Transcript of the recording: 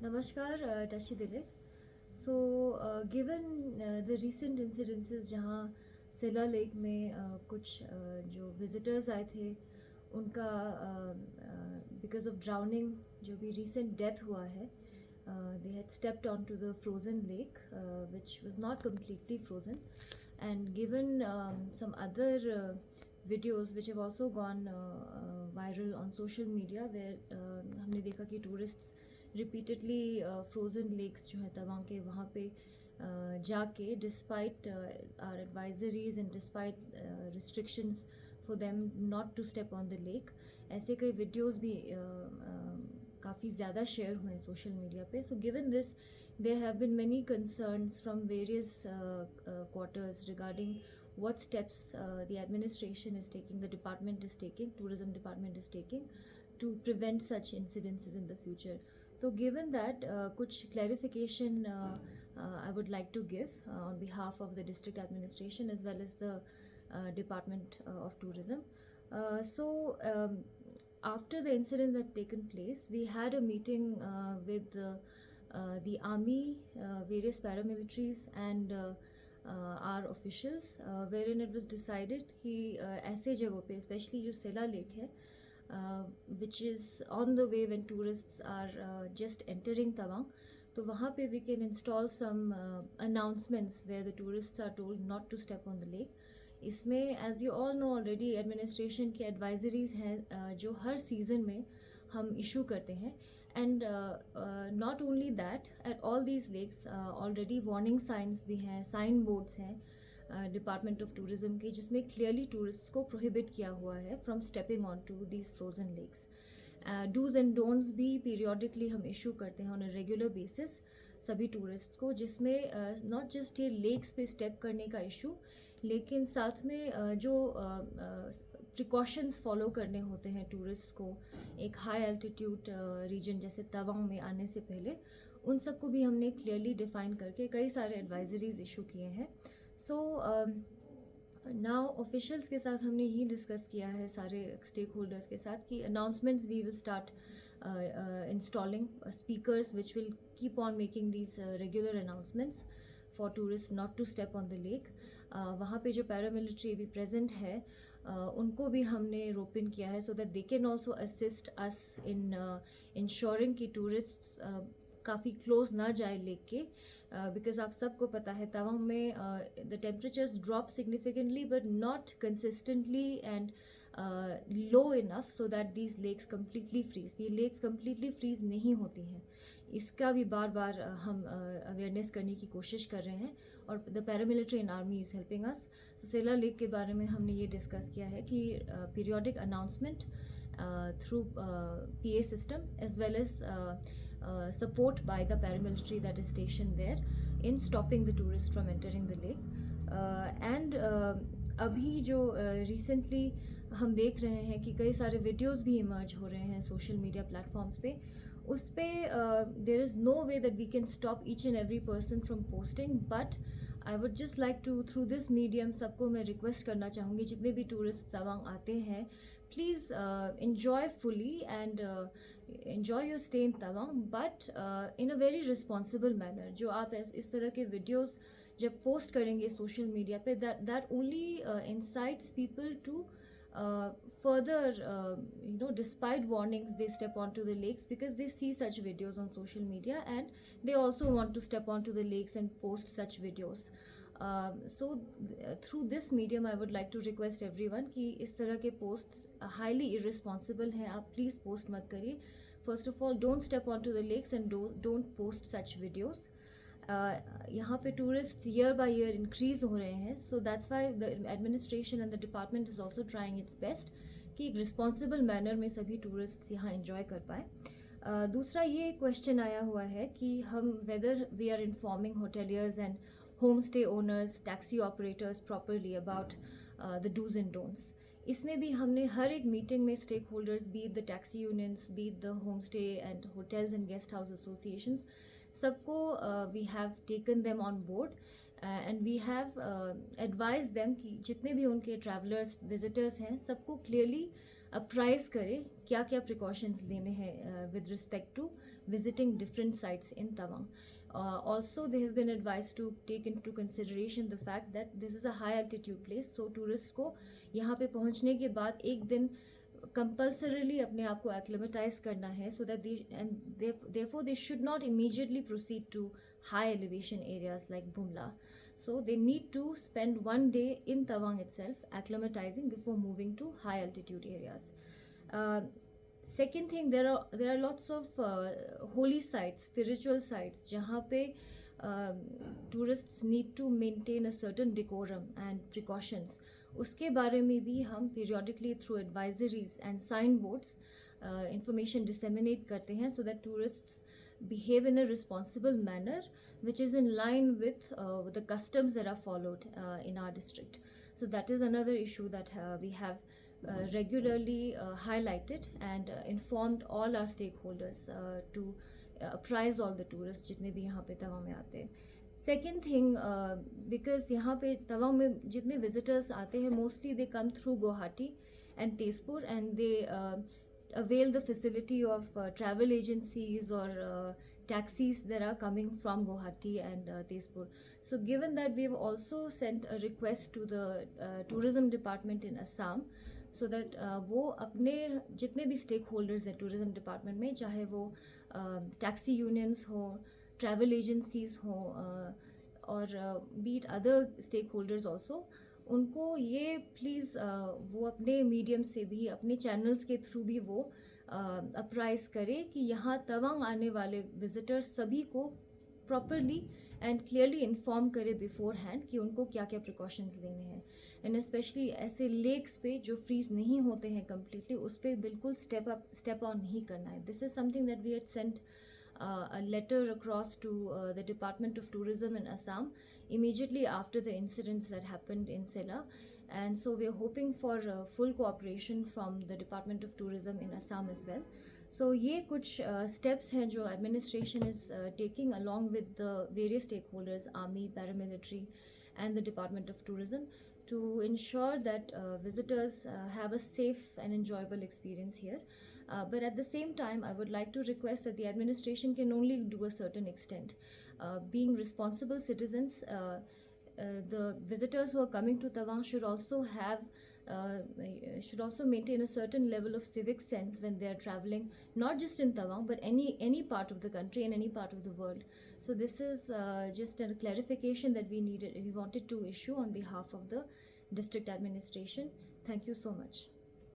नमस्कार Tashi Dilip. Given the recent incidences जहाँ सिला लेक में कुछ जो विजिटर्स आए थे उनका बिकॉज ऑफ ड्राउनिंग जो भी रीसेंट डेथ हुआ है, they had stepped onto the frozen lake, which was not completely frozen. And given some other videos which have also gone viral on social media, where हमने देखा कि tourists repeatedly frozen lakes जो है तवांग के वहाँ पे जाके despite our advisories and despite restrictions for them not to step on the lake, ऐसे कई videos भी काफ़ी ज़्यादा शेयर हुए हैं सोशल मीडिया पे. So given this, there have been many concerns from various quarters regarding what steps the administration is taking, the department is taking, tourism department is taking to prevent such incidences in the future. So given that, kuch clarification I would like to give on behalf of the district administration as well as the department of tourism. After the incident that taken place, we had a meeting with the army, various paramilitaries and our officials, wherein it was decided कि ऐसे जगहों पे, especially जो सेला lake है, which is on the way when tourists are just entering Tawang, तो वहाँ पे we can install some announcements where the tourists are told not to step on the lake. इसमें as you all know already administration के advisories हैं जो हर season में हम इशू करते हैं. And not only that, at all these lakes already warning signs भी हैं, साइन बोर्ड्स हैं डिपार्टमेंट ऑफ टूरिज्म के, जिसमें क्लियरली टूरिस्ट को प्रोहिबिट किया हुआ है from stepping on to these frozen lakes. Dos and don'ts भी पीरियोडिकली हम इशू करते हैं ऑन अ रेगुलर बेसिस सभी टूरिस्ट को, जिसमें नॉट जस्ट ये लेक्स पे स्टेप करने का इशू, लेकिन साथ में जो प्रिकॉशंस फॉलो करने होते हैं टूरिस्ट को एक हाई एल्टीट्यूड रीजन जैसे तवांग में आने से पहले, उन सबको भी हमने क्लियरली डिफाइन करके कई सारे एडवाइजरीज इशू किए हैं. सो नाउ ऑफिशियल्स के साथ हमने यही डिस्कस किया है सारे स्टेक होल्डर्स के साथ कि announcements we will start installing speakers which will keep on making these regular announcements for tourists not to step on the lake. वहाँ पे जो पैरामिलिट्री भी प्रेजेंट है उनको भी हमने रोप इन किया है so that they can also assist us in ensuring कि टूरिस्ट्स काफ़ी क्लोज ना जाए लेक के, बिकॉज आप सबको पता है तवांग में the temperatures drop significantly but not consistently and low enough so that these lakes completely freeze. ये लेक्स कम्प्लीटली फ्रीज नहीं होती हैं, इसका भी बार बार हम अवेयरनेस करने की कोशिश कर रहे हैं और the paramilitary and army is helping us. So Sela lake के बारे में हमने ये डिस्कस किया है कि periodic announcement through PA system as well as support by the paramilitary that is stationed there in stopping the tourists from entering the lake. And अभी जो रिसेंटली हम देख रहे हैं कि कई सारे वीडियोस भी इमर्ज हो रहे हैं सोशल मीडिया प्लेटफॉर्म्स पे, उस पर there is no way that we can stop each and every person from posting. But I would just like to through this medium सबको मैं रिक्वेस्ट करना चाहूँगी, जितने भी टूरिस्ट तवांग आते हैं, please enjoy fully and enjoy your stay in Tawang, but in a very responsible manner. जो आप इस तरह के वीडियोस जब पोस्ट करेंगे सोशल मीडिया पे, that only incites people to further, despite warnings, they step onto the lakes because they see such videos on social media and they also want to step onto the lakes and post such videos. Through this medium I would like to request everyone कि इस तरह के posts highly irresponsible हैं, आप please post मत करिए. First of all, don't step onto the lakes and don't post such videos. यहाँ पे tourist year by year increase हो रहे हैं, so that's why the administration and the department is also trying it's best कि एक responsible manner में सभी tourist यहाँ इंजॉय कर पाए. दूसरा ये क्वेश्चन आया हुआ है कि हम whether we are informing hoteliers and home stay owners, taxi operators properly about the dos and don'ts. इसमें भी हमने हर एक मीटिंग में stakeholders, be the taxi unions, be the home stay and hotels and guest house associations, सबको we have taken them on board and we have advise them कि जितने भी उनके ट्रैवलर्स विजिटर्स हैं सबको क्लियरली अप्राइज करे क्या क्या प्रिकॉशंस लेने हैं with respect to visiting different sites in Tawang. Also, they have been advised to take into consideration the fact that this is a high altitude place, so tourists को यहाँ पे पहुँचने के बाद एक दिन compulsorily अपने आप को acclimatize करना है, so that therefore they should not immediately proceed to high elevation areas like Bumla. So they need to spend one day in Tawang itself acclimatizing before moving to high altitude areas. Second thing, there are lots of holy sites, spiritual sites, जहाँ पे tourists need to maintain a certain decorum and precautions. उसके बारे में भी हम periodically through advisories and signboards information disseminate करते हैं, so that tourists behave in a responsible manner which is in line with the customs that are followed in our district. So that is another issue that we have regularly highlighted and informed all our stakeholders to apprise all the tourists जितने भी यहाँ पे तवांग में आते हैं. Second thing, because यहाँ पे तवांग में जितने visitors आते हैं mostly they come through Guwahati and Tezpur, and they avail the facility of travel agencies or taxis that are coming from Guwahati and Tezpur. So given that we have also sent a request to the tourism department in Assam, so that वो अपने जितने भी stake holders हैं tourism department में, चाहे वो taxi unions हो, travel agencies हो और beat other stake holders also, उनको ये प्लीज़ वो अपने मीडियम से भी, अपने चैनल्स के थ्रू भी वो अप्राइज करे कि यहाँ तवांग आने वाले विजिटर्स सभी को प्रॉपरली एंड क्लियरली इन्फॉर्म करे बिफोर हैंड कि उनको क्या क्या प्रिकॉशंस लेने हैं. एंड स्पेशली ऐसे लेक्स पे जो फ्रीज नहीं होते हैं कम्प्लीटली, उस पर बिल्कुल स्टेप ऑन नहीं करना है. This is something that we had sent a letter across to the Department of Tourism in Assam immediately after the incidents that happened in Sela, and so we are hoping for full cooperation from the Department of Tourism in Assam as well. So ये कुछ steps हैं जो administration is taking along with the various stakeholders, army, paramilitary and the Department of Tourism, to ensure that visitors have a safe and enjoyable experience here. But at the same time, I would like to request that the administration can only do a certain extent. Being responsible citizens, the visitors who are coming to Tawang should also maintain a certain level of civic sense when they are traveling, not just in Tawang but any part of the country and any part of the world. So this is just a clarification that we wanted to issue on behalf of the district administration. Thank you so much.